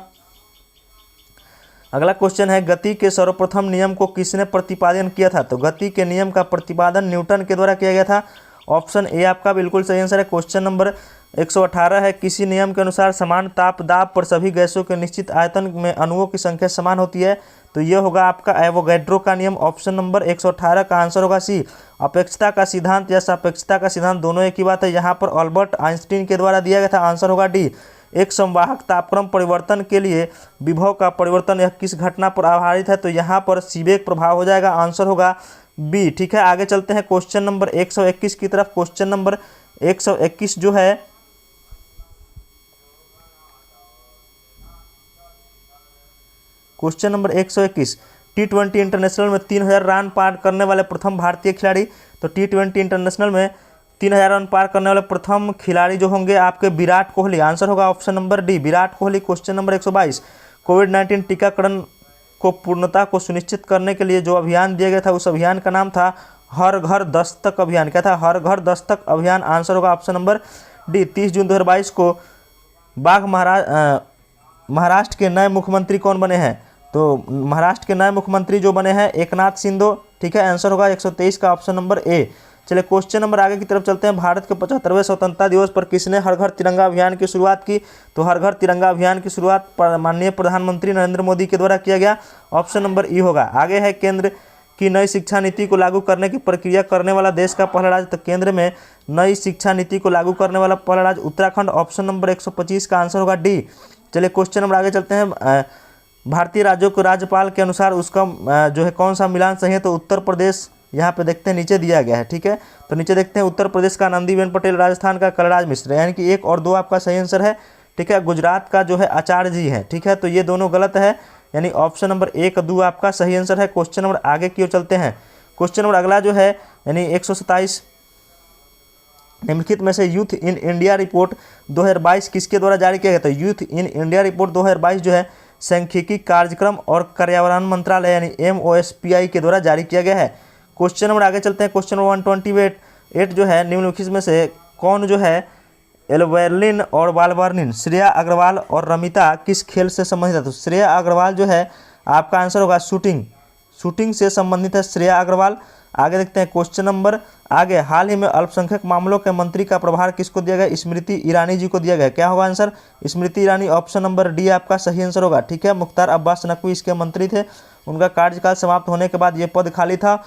अगला क्वेश्चन है गति के सर्वप्रथम नियम को किसने प्रतिपादन किया था। तो गति के नियम का प्रतिपादन न्यूटन के द्वारा किया गया था। ऑप्शन ए आपका बिल्कुल सही आंसर है। क्वेश्चन नंबर 118 है। किसी नियम के अनुसार समान ताप दाब पर सभी गैसों के निश्चित आयतन में अणुओं की संख्या समान होती है। तो ये होगा आपका एवोगैड्रो का नियम। ऑप्शन नंबर 118 का आंसर होगा सी। अपेक्षता का सिद्धांत या सापेक्षता का सिद्धांत दोनों एक ही बात है। यहाँ पर अल्बर्ट आइंस्टीन के द्वारा दिया गया था। आंसर होगा डी। एक संवाहक तापक्रम परिवर्तन के लिए विभव का परिवर्तन यह किस घटना पर आधारित है। तो यहाँ पर सीबेक प्रभाव हो जाएगा। आंसर होगा बी। ठीक है, आगे चलते हैं क्वेश्चन नंबर 121 की तरफ। क्वेश्चन नंबर 121 जो है क्वेश्चन नंबर 121, T20 इंटरनेशनल में 3000 रन पार करने वाले प्रथम भारतीय खिलाड़ी। तो T20 इंटरनेशनल में 3000 रन पार करने वाले प्रथम खिलाड़ी जो होंगे आपके विराट कोहली। आंसर होगा option number D, Virat Kohli. Question number 122, कोविड-19 टीकाकरण को पूर्णता को सुनिश्चित करने के लिए जो अभियान दिया गया था उस अभियान का नाम था हर घर दस्तक अभियान। क्या था, हर घर दस्तक अभियान। आंसर होगा ऑप्शन नंबर डी। 30 जून 2022 को महाराष्ट्र के नए मुख्यमंत्री कौन बने हैं। तो महाराष्ट्र के नए मुख्यमंत्री जो बने हैं एकनाथ शिंदे, ठीक है। आंसर होगा 123 का ऑप्शन नंबर ए। चलिए क्वेश्चन नंबर आगे की तरफ चलते हैं। भारत के 75वें स्वतंत्रता दिवस पर किसने हर घर तिरंगा अभियान की शुरुआत की? तो हर घर तिरंगा अभियान की शुरुआत माननीय प्रधानमंत्री नरेंद्र मोदी के द्वारा किया गया। ऑप्शन नंबर ई होगा। आगे है केंद्र की नई शिक्षा नीति को लागू करने की प्रक्रिया करने वाला देश का पहला राज्य। तो केंद्र में नई शिक्षा नीति को लागू करने वाला पहला राज्य उत्तराखंड। ऑप्शन नंबर 125 का आंसर होगा डी। चलिए क्वेश्चन नंबर आगे चलते हैं। भारतीय राज्यों को राज्यपाल के अनुसार उसका जो है कौन सा मिलान सही है? तो उत्तर प्रदेश, यहाँ पे देखते हैं नीचे दिया गया है, ठीक है। तो नीचे देखते हैं उत्तर प्रदेश का आनंदीबेन पटेल, राजस्थान का कलराज मिश्र, यानी कि 1 और 2 आपका सही आंसर है, ठीक है। गुजरात का जो है आचार्य जी है, ठीक है। तो ये दोनों गलत है, यानी ऑप्शन नंबर 1 और 2 आपका सही आंसर है। क्वेश्चन नंबर आगे की ओर चलते हैं। क्वेश्चन नंबर अगला जो है यानी 127 निम्नलिखित में से यूथ इन इंडिया रिपोर्ट 2022 किसके द्वारा जारी किया गया? तो यूथ इन इंडिया रिपोर्ट 2022 जो है सांख्यिकी कार्यक्रम और पर्यावरण मंत्रालय यानी MOSPI के द्वारा जारी किया गया है। क्वेश्चन नंबर आगे चलते हैं। क्वेश्चन नंबर 128 जो है निम्नलिखित में से कौन जो है एल्बर्लिन और वाल्बर्निन, श्रेया अग्रवाल और रमिता किस खेल से संबंधित है? तो श्रेया अग्रवाल जो है आपका आंसर होगा शूटिंग से संबंधित है श्रेया अग्रवाल। आगे देखते हैं क्वेश्चन नंबर आगे। हाल ही में अल्पसंख्यक मामलों के मंत्री का प्रभार किसको दिया गया? स्मृति ईरानी जी को दिया गया। क्या होगा answer? Smriti Irani. Option number D आपका सही आंसर होगा, ठीक है। मुख्तार अब्बास नकवी इसके मंत्री थे, उनका कार्यकाल समाप्त होने के बाद ये पद खाली था,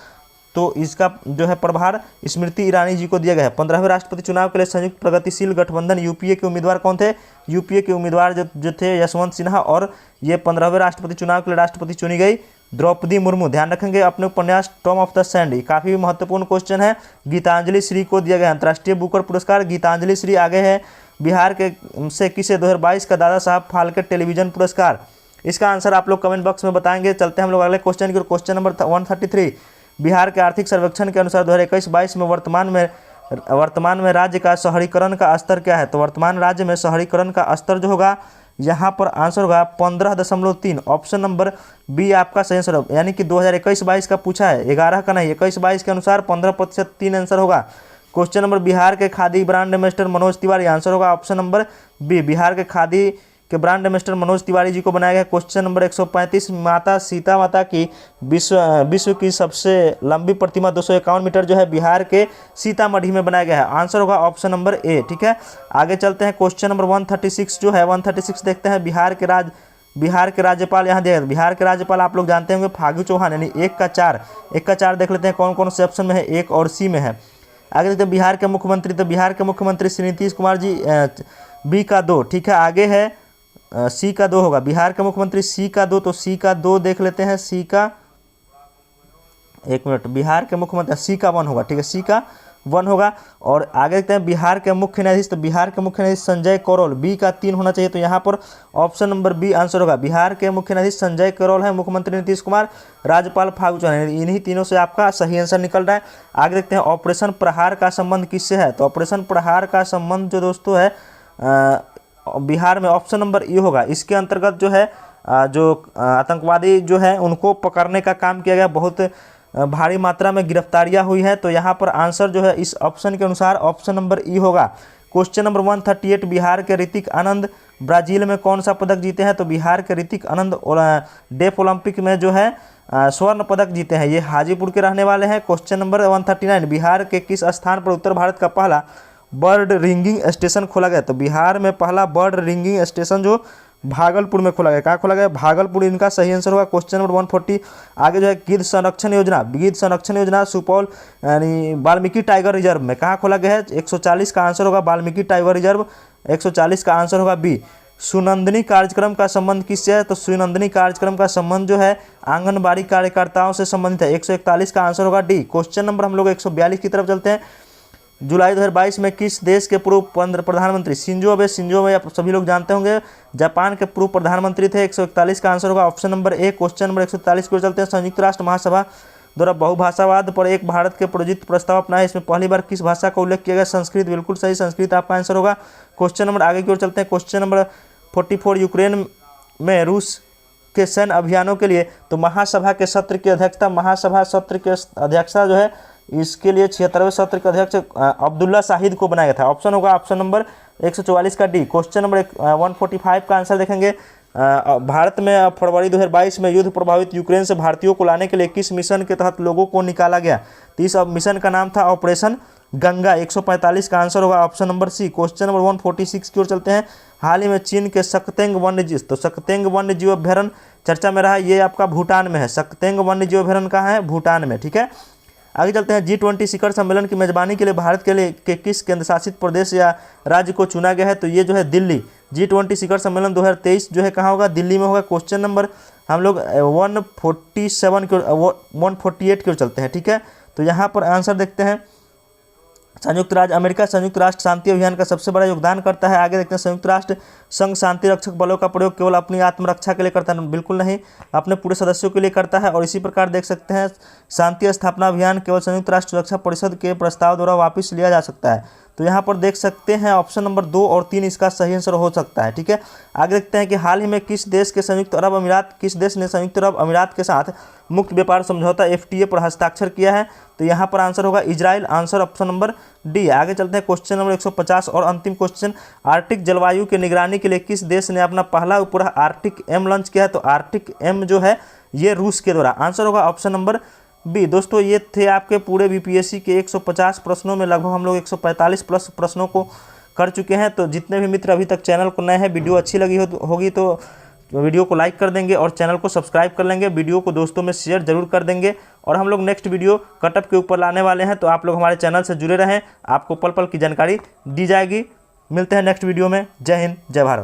तो इसका जो है प्रभार स्मृति ईरानी जी को दिया गया है। 15वें राष्ट्रपति चुनाव के लिए संयुक्त प्रगतिशील गठबंधन यूपीए के उम्मीदवार कौन थे? यूपीए के उम्मीदवार जो थे यशवंत सिन्हा, और ये 15वें राष्ट्रपति चुनाव के लिए राष्ट्रपति चुनी गई द्रौपदी मुर्मू। ध्यान रखेंगे अपने उपन्यास टॉम ऑफ द सैंड, काफ़ी महत्वपूर्ण क्वेश्चन है। गीतांजलि श्री को दिया गया अंतर्राष्ट्रीय बुकर पुरस्कार गीतांजलि श्री। आगे है बिहार के से किसे 2022 का दादा साहब फाल्के टेलीविजन पुरस्कार? इसका आंसर आप लोग कमेंट बॉक्स में बताएंगे। चलते हैं हम लोग अगले क्वेश्चन की। क्वेश्चन नंबर 133 बिहार के आर्थिक सर्वेक्षण के अनुसार 2021-22 में वर्तमान में राज्य का शहरीकरण का स्तर क्या है? तो वर्तमान राज्य में शहरीकरण का स्तर जो होगा यहाँ पर आंसर होगा 15.3। ऑप्शन नंबर बी आपका सही आंसर होगा, यानी कि 2021-22 का पूछा है, 11 का नहीं, 21-22 के अनुसार 15% 3 आंसर होगा। क्वेश्चन नंबर बिहार के khadi brand ambassador Manoj Tiwari, answer होगा ऑप्शन नंबर बी। बिहार के खादी के ब्रांड एम्बेसडर मनोज तिवारी जी को बनाया गया। क्वेश्चन नंबर 135 माता सीता माता की विश्व की सबसे लंबी प्रतिमा 251 मीटर जो है बिहार के सीतामढ़ी में बनाया गया है। आंसर होगा ऑप्शन नंबर ए, ठीक है। आगे चलते हैं। क्वेश्चन नंबर 136 जो है 136 देखते हैं। बिहार के राज्यपाल यहाँ दिया गया। बिहार के राज्यपाल आप लोग जानते होंगे फागू चौहान, यानी 1 का 4 देख लेते हैं कौन कौन से ऑप्शन में है, 1 और सी में है। आगे देखते हैं बिहार के मुख्यमंत्री, तो बिहार के मुख्यमंत्री श्री नीतीश कुमार जी, बी का 2, ठीक है। आगे है सी का 2 होगा। बिहार के मुख्यमंत्री सी का 2, तो सी का 2 देख लेते हैं। सी का 1 मिनट, बिहार के मुख्यमंत्री सी का 1 होगा, ठीक है, सी का 1 होगा। और आगे देखते हैं बिहार के मुख्य न्यायाधीश, तो बिहार के मुख्य न्यायाधीश संजय करोल, बी का 3 होना चाहिए, तो यहाँ पर ऑप्शन नंबर बी आंसर होगा। बिहार के मुख्य न्यायाधीश संजय करोल है, मुख्यमंत्री नीतीश कुमार, राज्यपाल फागू चौहान, इन्हीं तीनों से आपका सही आंसर निकल रहा है। आगे देखते हैं ऑपरेशन प्रहार का संबंध किससे है? तो ऑपरेशन प्रहार का संबंध जो दोस्तों है बिहार में ऑप्शन नंबर ई होगा। इसके अंतर्गत जो है जो आतंकवादी जो है उनको पकड़ने का काम किया गया, बहुत भारी मात्रा में गिरफ्तारियां हुई है, तो यहाँ पर आंसर जो है इस ऑप्शन के अनुसार ऑप्शन नंबर ई होगा। क्वेश्चन नंबर 138 बिहार के ऋतिक आनंद ब्राजील में कौन सा पदक जीते हैं? तो बिहार के ऋतिक आनंद डेफ ओलंपिक में जो है स्वर्ण पदक जीते हैं, ये हाजीपुर के रहने वाले हैं। क्वेश्चन नंबर 139 बिहार के किस स्थान पर उत्तर भारत का पहला बर्ड रिंगिंग स्टेशन खोला गया? तो बिहार में पहला बर्ड रिंगिंग स्टेशन जो भागलपुर में खोला गया, कहाँ खोला गया? भागलपुर, इनका सही आंसर होगा। क्वेश्चन नंबर 140 आगे जो है गिद्ध संरक्षण योजना सुपौल यानी वाल्मीकि टाइगर रिजर्व में कहाँ खोला गया है? 140 का आंसर होगा वाल्मीकि टाइगर रिजर्व, 140 का आंसर होगा बी। सुनंदनी कार्यक्रम का संबंध किससे है? तो सुनंदनी कार्यक्रम का संबंध जो है आंगनबाड़ी कार्यकर्ताओं से संबंधित है, 141 का आंसर होगा डी। क्वेश्चन नंबर हम लोग 142 की तरफ चलते हैं। जुलाई 2022 में किस देश के पूर्व प्रधानमंत्री शिंजो अबे आप सभी लोग जानते होंगे, जापान के पूर्व प्रधानमंत्री थे, 141 का आंसर होगा option number A. Question number 143 को चलते हैं। संयुक्त राष्ट्र महासभा द्वारा बहुभाषावाद पर एक भारत के प्रोजित प्रस्ताव अपनाया, इसमें पहली बार किस भाषा का उल्लेख किया गया? संस्कृत, बिल्कुल सही, संस्कृत आपका आंसर होगा। क्वेश्चन नंबर आगे की ओर चलते हैं। क्वेश्चन नंबर 44 यूक्रेन में रूस के सैन्य अभियानों के लिए तो महासभा के सत्र की अध्यक्षता जो है इसके लिए 76वें सत्र के अध्यक्ष अब्दुल्ला शाहिद को बनाया गया था। ऑप्शन होगा ऑप्शन नंबर 144 का डी। क्वेश्चन नंबर 145 का आंसर देखेंगे। भारत में फरवरी 2022 में युद्ध प्रभावित यूक्रेन से भारतीयों को लाने के लिए किस मिशन के तहत लोगों को निकाला गया? तो इस मिशन का नाम था ऑपरेशन गंगा। 145 का आंसर होगा option number C. Question number 146 की ओर चलते हैं। हाल ही में चीन के सक्तेंग वन्यजीव, तो सक्तेंग वन्यजीव अभ्यारण्य चर्चा में रहा, ये आपका भूटान में है। सक्तेंग वन्यजीव अभ्यारण्य कहाँ है? भूटान में, ठीक है। आगे चलते हैं। G20 शिखर सम्मेलन की मेजबानी के लिए भारत के लिए किस केंद्र शासित प्रदेश या राज्य को चुना गया है? तो ये जो है दिल्ली। G20 शिखर सम्मेलन 2023 जो है कहाँ होगा? दिल्ली में होगा। क्वेश्चन नंबर हम लोग 148 की ओर चलते हैं, ठीक है। तो यहाँ पर आंसर देखते हैं। संयुक्त राज्य अमेरिका संयुक्त राष्ट्र शांति अभियान का सबसे बड़ा योगदान करता है। आगे देखते हैं। संयुक्त राष्ट्र संघ शांति रक्षक बलों का प्रयोग केवल अपनी आत्मरक्षा के लिए करता है? बिल्कुल नहीं, अपने पूरे सदस्यों के लिए करता है। और इसी प्रकार देख सकते हैं शांति स्थापना अभियान केवल संयुक्त राष्ट्र सुरक्षा परिषद के प्रस्ताव द्वारा वापस लिया जा सकता है। तो यहाँ पर देख सकते हैं ऑप्शन नंबर 2 और 3 इसका सही आंसर हो सकता है, ठीक है। आगे देखते हैं कि हाल ही में किस देश ने संयुक्त अरब अमीरात के साथ मुक्त व्यापार समझौता FTA पर हस्ताक्षर किया है? तो यहाँ पर आंसर होगा Israel. Answer option number D. आगे चलते हैं। क्वेश्चन नंबर 150 और अंतिम क्वेश्चन। आर्कटिक जलवायु की निगरानी के लिए किस देश ने अपना पहला उपग्रह आर्कटिक M लॉन्च किया है? तो आर्कटिक M जो है ये रूस के द्वारा। आंसर होगा ऑप्शन नंबर बी। दोस्तों ये थे आपके पूरे BPSC के 150 प्रश्नों में लगभग हम लोग 145 प्लस प्रश्नों को कर चुके हैं। तो जितने भी मित्र अभी तक चैनल को नए हैं, वीडियो अच्छी लगी होगी तो वीडियो को लाइक कर देंगे और चैनल को सब्सक्राइब कर लेंगे। वीडियो को दोस्तों में शेयर जरूर कर देंगे। और हम लोग नेक्स्ट वीडियो कटअप के ऊपर लाने वाले हैं, तो आप लोग हमारे चैनल से जुड़े रहें, आपको पल पल की जानकारी दी जाएगी। मिलते हैं नेक्स्ट वीडियो में। जय हिंद, जय भारत।